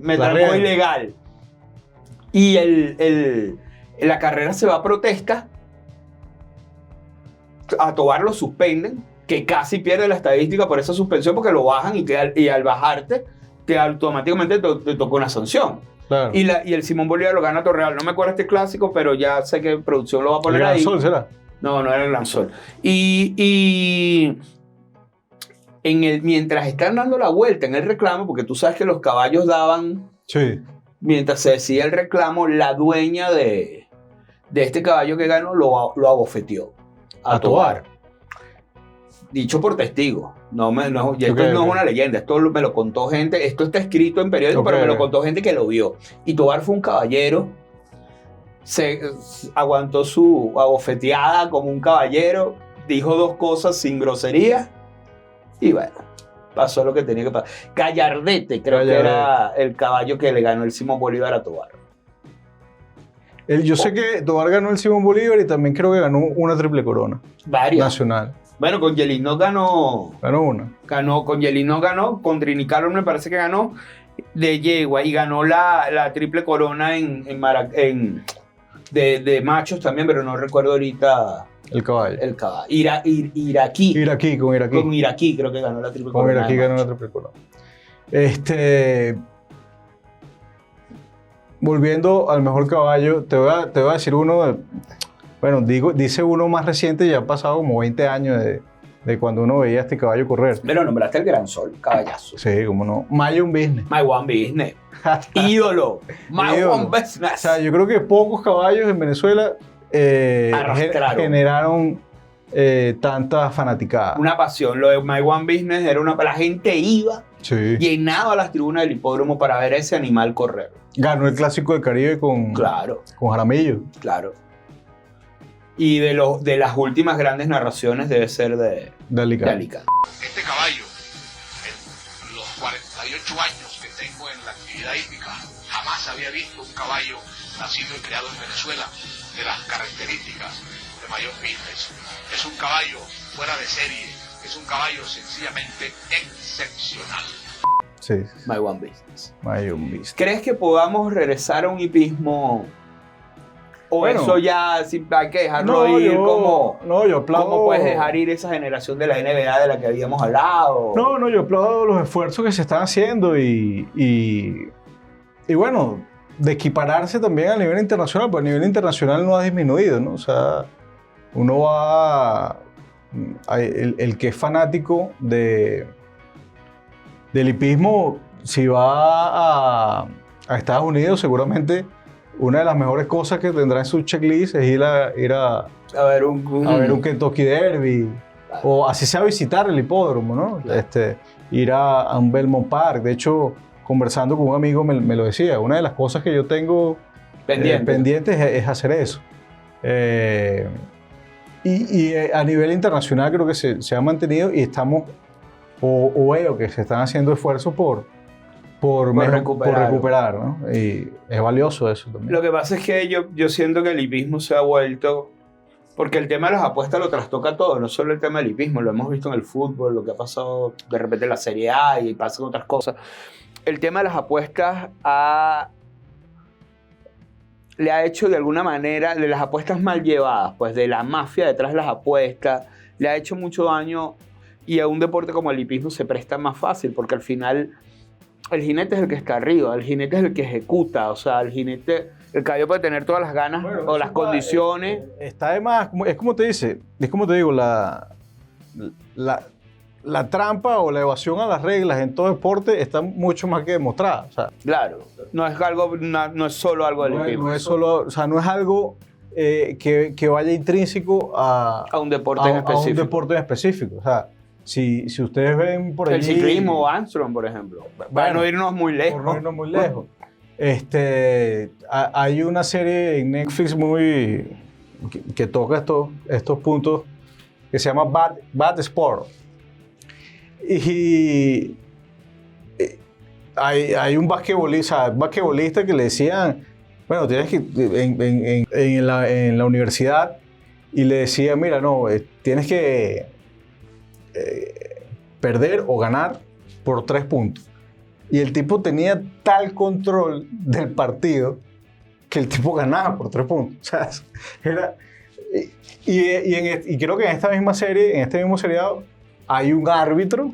me trancó ilegal. Y la carrera se va a protesta. A Tovar lo suspenden, que casi pierde la estadística por esa suspensión, porque lo bajan y al bajarte, automáticamente te toca una sanción. Claro. Y el Simón Bolívar lo gana a Torreal. No me acuerdo este clásico, pero ya sé que producción lo va a poner ahí. ¿El será? No era el Gran Sol. Mientras están dando la vuelta en el reclamo, porque tú sabes que los caballos daban... Sí. Mientras se decía el reclamo, la dueña de este caballo que ganó lo abofeteó a Tovar. Dicho por testigo. Esto no es una leyenda. Esto me lo contó gente. Esto está escrito en periódico, pero me lo contó gente que lo vio. Y Tovar fue un caballero. Se aguantó su abofeteada como un caballero. Dijo 2 cosas sin grosería. Y bueno, pasó lo que tenía que pasar. Gallardete que era el caballo que le ganó el Simón Bolívar a Tovar. Yo sé que Tovar ganó el Simón Bolívar y también creo que ganó una triple corona. Varias. Nacional. Bueno, con Yelinot ganó. Ganó una. Con Yelinot ganó. Con Trinicalo me parece que ganó de yegua. Y ganó la triple corona de machos también, pero no recuerdo ahorita. El caballo. Iraquí. Con Iraquí. Con Iraquí creo que ganó la triple corona. Con Iraquí ganó la triple corona. Volviendo al mejor caballo, te voy a decir uno. Dice uno más reciente, ya ha pasado como 20 años de cuando uno veía a este caballo correr. Pero nombraste el Gran Sol, caballazo. Sí, cómo no. My Own Business. My One Business. Ídolo. My One Business. O sea, yo creo que pocos caballos en Venezuela generaron tanta fanaticada. Una pasión. Lo de My One Business era la gente iba, llenaba las tribunas del hipódromo para ver a ese animal correr. Ganó el Clásico del Caribe con Jaramillo. Claro. Y de las últimas grandes narraciones debe ser de Alicante. Este caballo, en los 48 años que tengo en la actividad hípica, jamás había visto un caballo nacido y criado en Venezuela de las características de My Own Business. Es un caballo fuera de serie, es un caballo sencillamente excepcional. Sí. My One Business. My Own Business. ¿Crees que podamos regresar a un hipismo ¿O Bueno, eso ya sí, hay que dejarlo no, ir? ¿Cómo yo aplaudo. ¿Cómo puedes dejar ir esa generación de la NBA de la que habíamos hablado? No, yo aplaudo los esfuerzos que se están haciendo y bueno, de equipararse también a nivel internacional, porque a nivel internacional no ha disminuido, ¿no? O sea, uno va... El que es fanático del hipismo, si va a Estados Unidos, seguramente una de las mejores cosas que tendrá en su checklist es ir a ver un Kentucky Derby, o así sea visitar el hipódromo, ¿no? Claro. Ir a un Belmont Park. De hecho, conversando con un amigo me lo decía, una de las cosas que yo tengo pendientes es hacer eso. Y a nivel internacional creo que se ha mantenido y estamos, o veo que se están haciendo esfuerzos por recuperar, ¿no? Y es valioso eso también. Lo que pasa es que yo siento que el hipismo se ha vuelto... Porque el tema de las apuestas lo trastoca todo, no solo el tema del hipismo, lo hemos visto en el fútbol, lo que ha pasado de repente en la Serie A y pasa con otras cosas. El tema de las apuestas le ha hecho de alguna manera, de las apuestas mal llevadas, pues de la mafia detrás de las apuestas, le ha hecho mucho daño, y a un deporte como el hipismo se presta más fácil, porque al final el jinete es el que está arriba, el jinete es el que ejecuta, o sea, el caballo puede tener todas las ganas o las condiciones. Está además, es como te digo, la trampa o la evasión a las reglas en todo deporte está mucho más que demostrada. O sea, claro, no es solo algo del hipismo. No es algo que vaya intrínseco a un deporte en específico. O sea, si ustedes ven por allí... El ciclismo o Armstrong, por ejemplo. Para no irnos muy lejos. Por no irnos muy lejos. Hay una serie en Netflix que toca estos puntos que se llama Bad Sport. Y hay un basquetbolista que le decían, bueno, tienes que en la universidad, y le decía, mira, no, tienes que perder o ganar por 3 puntos. Y el tipo tenía tal control del partido que el tipo ganaba por 3 puntos. O sea, y creo que en esta misma serie, en este mismo seriado, hay un árbitro,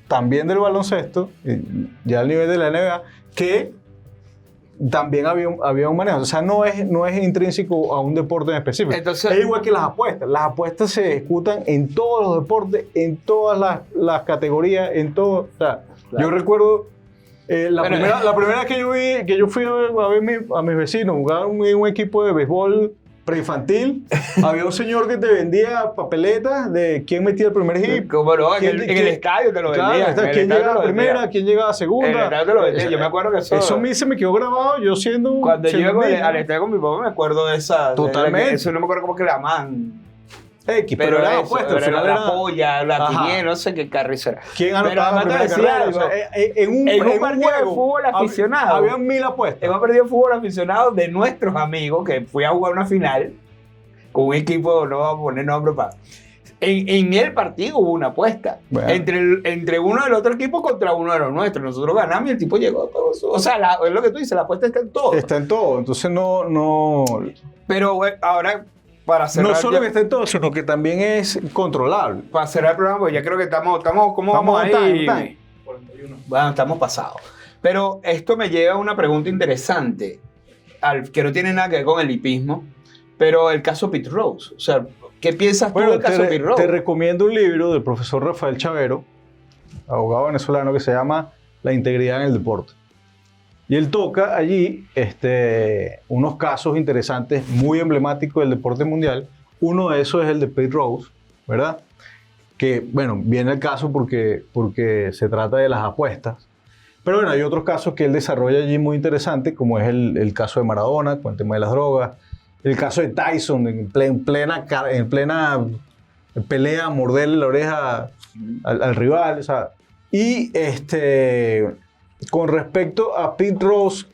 también del baloncesto, ya al nivel de la NBA, que también había un manejo. O sea, no es intrínseco a un deporte en específico. Entonces, es igual que las apuestas. Las apuestas se ejecutan en todos los deportes, en todas las categorías, en todo. O sea, claro. Yo recuerdo la primera vez que yo fui a ver a mis vecinos jugar en un equipo de béisbol preinfantil, había un señor que te vendía papeletas de quién metía el primer hit. ¿Cómo no? En el estadio te lo vendía. Claro, quién llegaba a primera, quién llegaba a segunda. En el estadio te lo vendía. Yo me acuerdo que eso a mí se me quedó grabado, yo siendo un... Cuando yo iba al estadio con mi papá me acuerdo de esa... Totalmente. Eso no me acuerdo cómo que la llaman. Pero era apuesta, al final era la polla, la quiniela, no sé qué carrizo. ¿Quién anotaba la primera carrera? O sea, en un partido de fútbol aficionado. Había 1000 apuestas. En un partido de fútbol aficionado de nuestros amigos, que fui a jugar una final con un equipo, no vamos a poner nombre para... En el partido hubo una apuesta. Bueno. Entre uno del otro equipo contra uno de los nuestros. Nosotros ganamos y el tipo llegó. O sea, es lo que tú dices, la apuesta está en todo. Está en todo, entonces no... Pero ahora... Para cerrar, no solo que esté en todo, sino que también es controlable. Para cerrar el programa, pues ya creo que estamos ¿cómo vamos ahí? 41. Bueno, estamos pasados. Pero esto me lleva a una pregunta interesante, que no tiene nada que ver con el hipismo, pero el caso Pete Rose. O sea, ¿qué piensas tú del caso Pete Rose? Te recomiendo un libro del profesor Rafael Chavero, abogado venezolano, que se llama La integridad en el deporte. Y él toca allí unos casos interesantes, muy emblemáticos del deporte mundial. Uno de esos es el de Pete Rose, ¿verdad? Que, bueno, viene el caso porque se trata de las apuestas. Pero bueno, hay otros casos que él desarrolla allí muy interesantes, como es el caso de Maradona, con el tema de las drogas. El caso de Tyson, en plena pelea, morderle la oreja al rival. O sea, y con respecto a Pete Rose,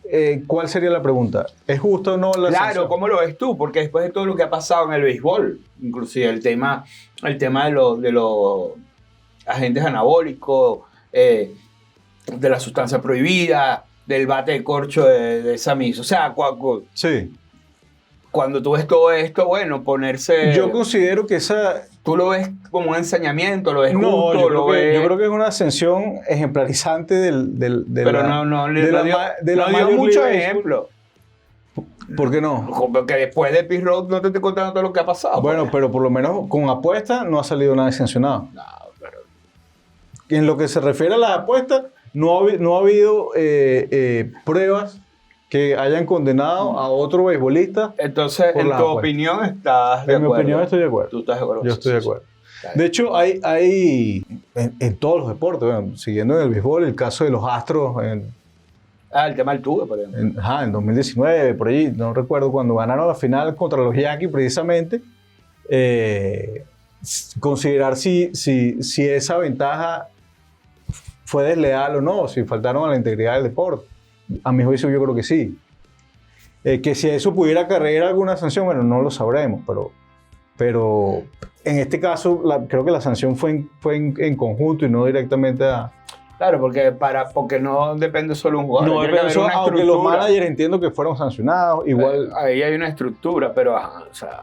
¿cuál sería la pregunta? ¿Es justo o no la sanción? Claro, ¿cómo lo ves tú? Porque después de todo lo que ha pasado en el béisbol, inclusive el tema de los agentes anabólicos, de la sustancia prohibida, del bate de corcho de Sammy. O sea, sí. cuando tú ves todo esto, bueno, ponerse... Yo considero que esa... ¿Tú lo ves como un ensañamiento? ¿Lo ves No, justo? yo creo que es una ascensión ejemplarizante Pero no dio muchos ejemplos. ¿Por qué no? Porque después de Pit Road no te estoy contando todo lo que ha pasado. Bueno, pues. pero por lo menos con apuestas no ha salido nada sancionado. No, pero... En lo que se refiere a las apuestas, no ha habido pruebas que hayan condenado a otro beisbolista. Entonces, por en las tu apuestas. opinión, estás de En mi acuerdo. opinión estoy de acuerdo. Tú estás de acuerdo. Yo estoy de acuerdo. De hecho, hay en todos los deportes, bueno, siguiendo en el béisbol, el caso de los Astros el tema del tubo, por ejemplo. en 2019, por allí, no recuerdo, cuando ganaron la final contra los Yankees precisamente, considerar si esa ventaja fue desleal o no, si faltaron a la integridad del deporte. A mi juicio yo creo que sí. Que si eso pudiera acarrear alguna sanción, bueno, no lo sabremos, pero en este caso creo que la sanción fue en conjunto y no directamente a... Claro, porque no depende solo de un jugador. No, Tiene que haber una aunque los estructura. managers entiendo que fueron sancionados, igual... Ahí hay una estructura, pero o sea,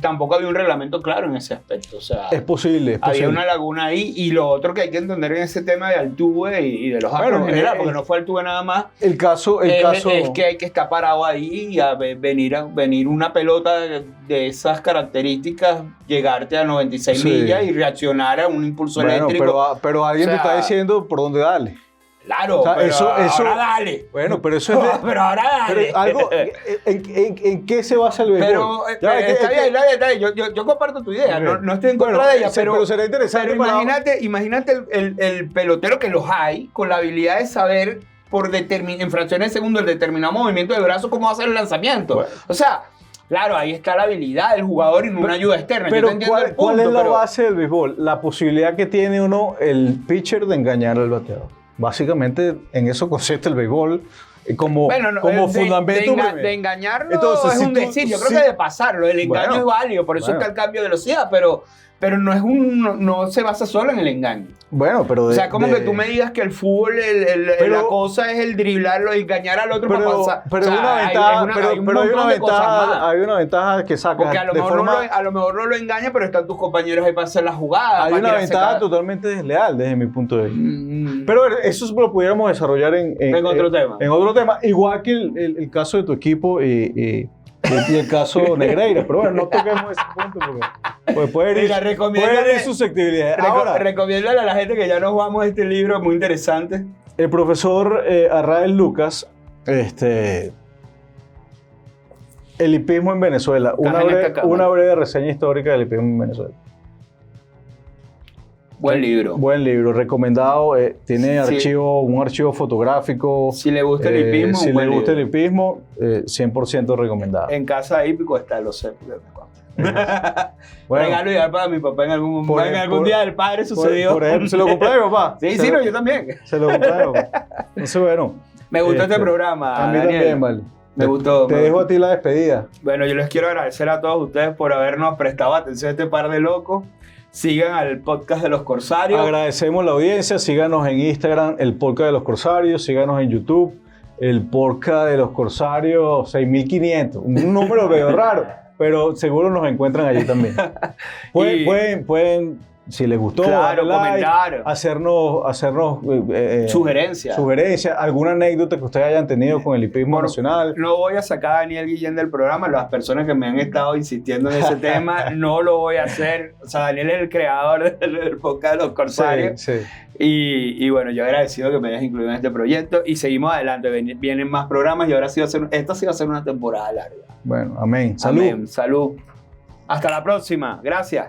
tampoco había un reglamento claro en ese aspecto. O sea, es posible. había una laguna ahí. Y lo otro que hay que entender en ese tema de Altuve y de los Astros en general, porque no fue Altuve nada más. El caso Es que hay que estar parado ahí y venir una pelota de esas características, llegarte a 96 Sí. millas y reaccionar a un impulso eléctrico. pero alguien O sea, te está diciendo por dónde darle. Claro, O sea, pero eso- ahora dale. Bueno, pero eso es de- Pero ahora dale. pero algo, ¿en qué se basa el béisbol? Pero Ya, es que- está es que- bien, está bien. Yo comparto tu idea, Ok. no estoy en contra Bueno, de ella, sí, pero será interesante pero para- imagínate el pelotero que los hay, con la habilidad de saber en fracciones de segundo el determinado movimiento de brazo cómo va a hacer el lanzamiento. Bueno. O sea, claro, ahí está la habilidad del jugador y no una ayuda externa. Yo Pero te entiendo el ¿cuál punto, es la pero- base del béisbol? La posibilidad que tiene uno, el pitcher, de engañar al bateador. Básicamente en eso consiste el béisbol como, Bueno, no, como de fundamento. de engañarlo Entonces, es si un tú- decir. Yo si- creo que de pasarlo. El engaño Bueno, es válido, por eso bueno. está el cambio de velocidad, pero no es no se basa solo en el engaño. Bueno, pero O sea, como que tú me digas que el fútbol, Pero- la cosa es el driblarlo y engañar al otro para pasar. pero O sea, una hay ventaja, un pero hay montón una de cosas ventaja, más. hay una ventaja que saca Porque a lo, de mejor forma, a lo mejor no lo engaña, pero están tus compañeros ahí para hacer la jugada. hay para una tirar ventaja secada. totalmente desleal desde mi punto de vista. Mm. Pero eso lo pudiéramos desarrollar en otro tema. En otro tema, igual que el caso de tu equipo y el caso Negreira. Pero bueno, no toquemos ese punto porque puede herir, Mira, puede herir susceptibilidad. Ahora, Recomiéndale a la gente que ya nos vamos a este libro muy interesante. el profesor Arrael Lucas, el hipismo en Venezuela, Estás en esta cámara. una breve reseña histórica del hipismo en Venezuela. Buen libro. Buen libro, recomendado. Tiene Sí. un archivo fotográfico. Si le gusta el hipismo, si un buen le gusta el libro. hipismo, 100% recomendado. En casa hípico está, lo sé. Bueno, Regalo ideal para mi papá en algún día del padre sucedió. Por ejemplo, ¿se lo compré a mi papá? Sí, no, yo también. Se lo compré a mi papá. Entonces, bueno. Me gustó este programa, A mí Daniel. también, vale. Me gustó. Te dejo a ti la despedida. Bueno, yo les quiero agradecer a todos ustedes por habernos prestado atención a este par de locos. Sigan al podcast de los Corsarios. Agradecemos la audiencia. Síganos en Instagram, el podcast de los Corsarios. Síganos en YouTube, el podcast de los Corsarios 6500. Un número medio raro, pero seguro nos encuentran allí también. Pueden, si les gustó, Claro, darle like, comentar. hacernos Sugerencias. sugerencias, alguna anécdota que ustedes hayan tenido con el hipismo nacional. No voy a sacar a Daniel Guillén del programa. Las personas que me han estado insistiendo en ese tema, no lo voy a hacer. O sea, Daniel es el creador del podcast de los Corsarios. Sí. Y bueno, yo agradecido que me hayas incluido en este proyecto. Y seguimos adelante. Vienen más programas y ahora esta sí va a ser una temporada larga. Bueno, amén. Salud. Amén. Salud. Hasta la próxima. Gracias.